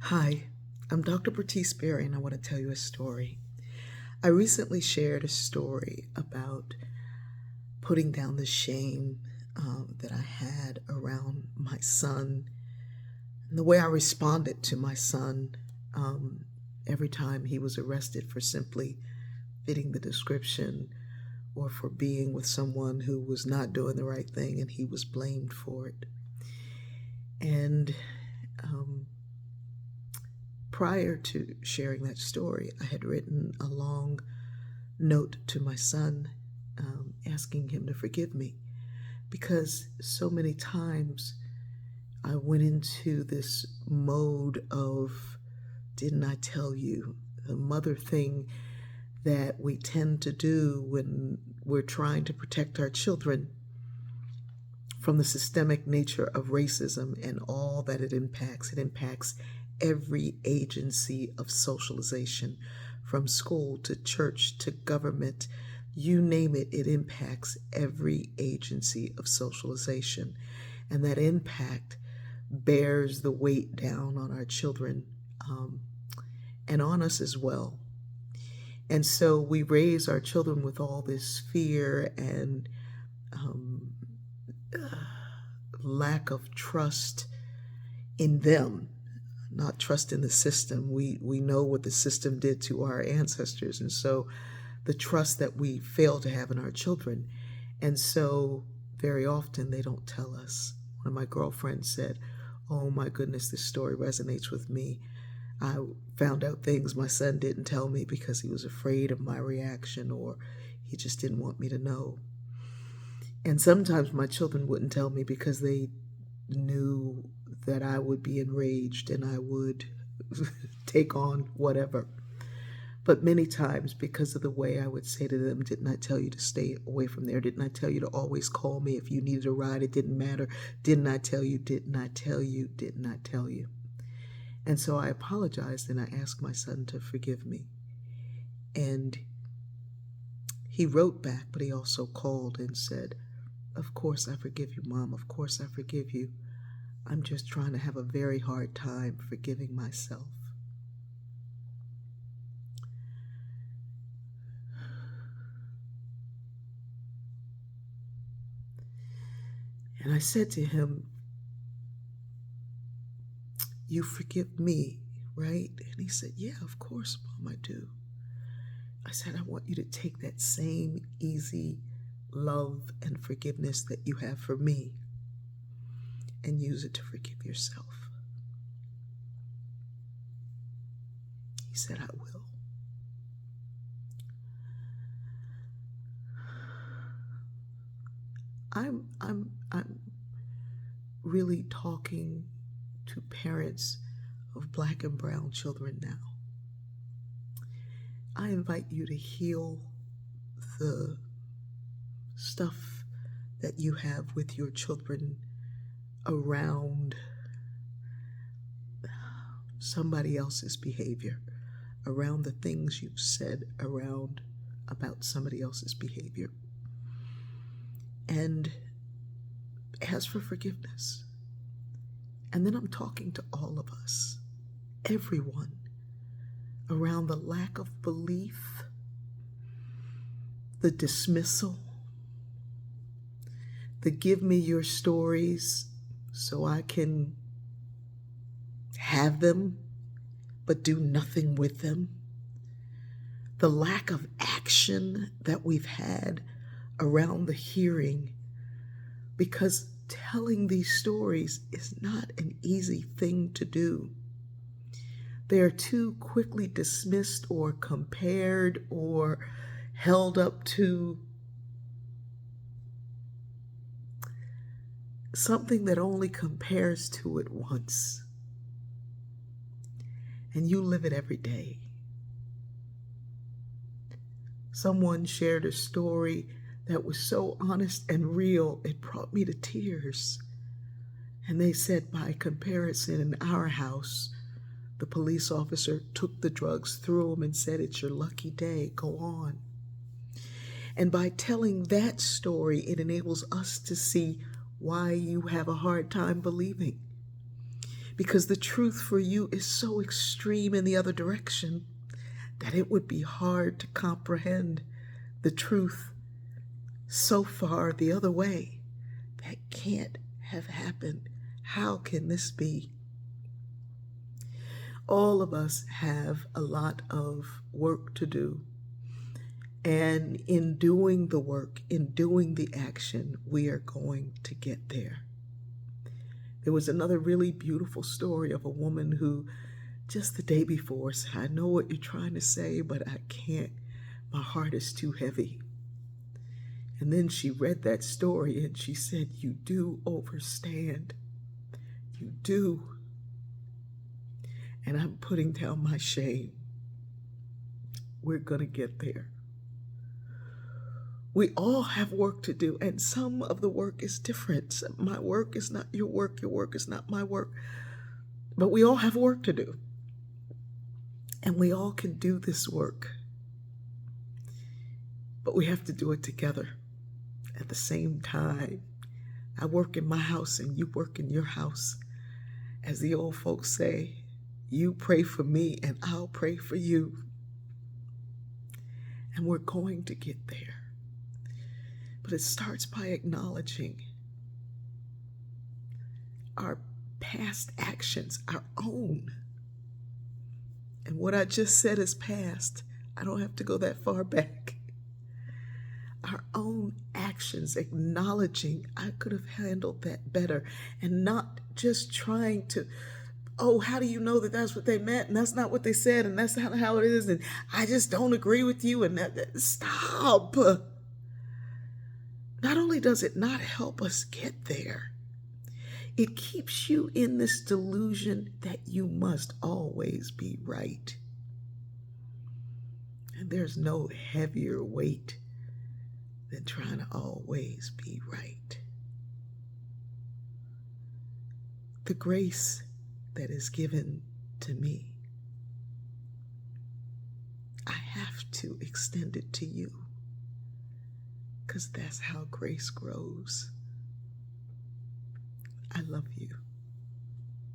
Hi, I'm Dr. Bertice Berry, and I want to tell you a story. I recently shared a story about putting down the shame that I had around my son and the way I responded to my son um, every time he was arrested for simply fitting the description or for being with someone who was not doing the right thing and he was blamed for it. And um, prior to sharing that story, I had written a long note to my son asking him to forgive me because so many times I went into this mode of, didn't I tell you? The mother thing that we tend to do when we're trying to protect our children from the systemic nature of racism and all that it impacts. It impacts every agency of socialization, from school to church to government. You name it, it impacts every agency of socialization. And that impact bears the weight down on our children um, and on us as well. And so we raise our children with all this fear and um, lack of trust in them, not trust in the system. We know what the system did to our ancestors, and so the trust that we fail to have in our children. And so very often they don't tell us. One of my girlfriends said, "Oh my goodness, this story resonates with me. I found out things my son didn't tell me because he was afraid of my reaction or he just didn't want me to know." And sometimes my children wouldn't tell me because they knew that I would be enraged and I would take on whatever. But many times, because of the way I would say to them, "Didn't I tell you to stay away from there? Didn't I tell you to always call me if you needed a ride? It didn't matter. Didn't I tell you? Didn't I tell you? Didn't I tell you?" And so I apologized and I asked my son to forgive me. And he wrote back, but he also called and said, "Of course I forgive you, Mom. Of course I forgive you. I'm just trying to have a very hard time forgiving myself." And I said to him, "You forgive me, right?" And he said, "Yeah, of course, Mom, I do." I said, "I want you to take that same easy love and forgiveness that you have for me and use it to forgive yourself." He said, "I will." I'm really talking to parents of black and brown children now. I invite you to heal the stuff that you have with your children around somebody else's behavior, around the things you've said around about somebody else's behavior. And ask for forgiveness. And then I'm talking to all of us, everyone, around the lack of belief, the dismissal, the "give me your stories so I can have them but do nothing with them," the lack of action that we've had around the hearing, because telling these stories is not an easy thing to do. They are too quickly dismissed or compared or held up to something that only compares to it once. And you live it every day. Someone shared a story that was so honest and real, it brought me to tears. And they said, by comparison, in our house, the police officer took the drugs, threw them, and said, "It's your lucky day, go on." And by telling that story, it enables us to see why you have a hard time believing. because the truth for you is so extreme in the other direction that it would be hard to comprehend the truth so far the other way. That can't have happened. How can this be? All of us have a lot of work to do. And in doing the work, in doing the action, we are going to get there. There was another really beautiful story of a woman who just the day before said, I know what you're trying to say, but I can't. My heart is too heavy. And then she read that story and she said, you do overstand. You do. And I'm putting down my shame. We're going to get there. We all have work to do, and some of the work is different. My work is not your work is not my work. But we all have work to do. And we all can do this work. But we have to do it together at the same time. I work in my house and you work in your house. As the old folks say, you pray for me and I'll pray for you. And we're going to get there. But it starts by acknowledging our past actions, our own. And what I just said is past. I don't have to go that far back. Our own actions, acknowledging I could have handled that better, and not just trying to, oh, how do you know that that's what they meant and that's not what they said and that's not how it is and I just don't agree with you and stop. Not only does it not help us get there, it keeps you in this delusion that you must always be right. And there's no heavier weight than trying to always be right. The grace that is given to me, I have to extend it to you. Because that's how grace grows. I love you.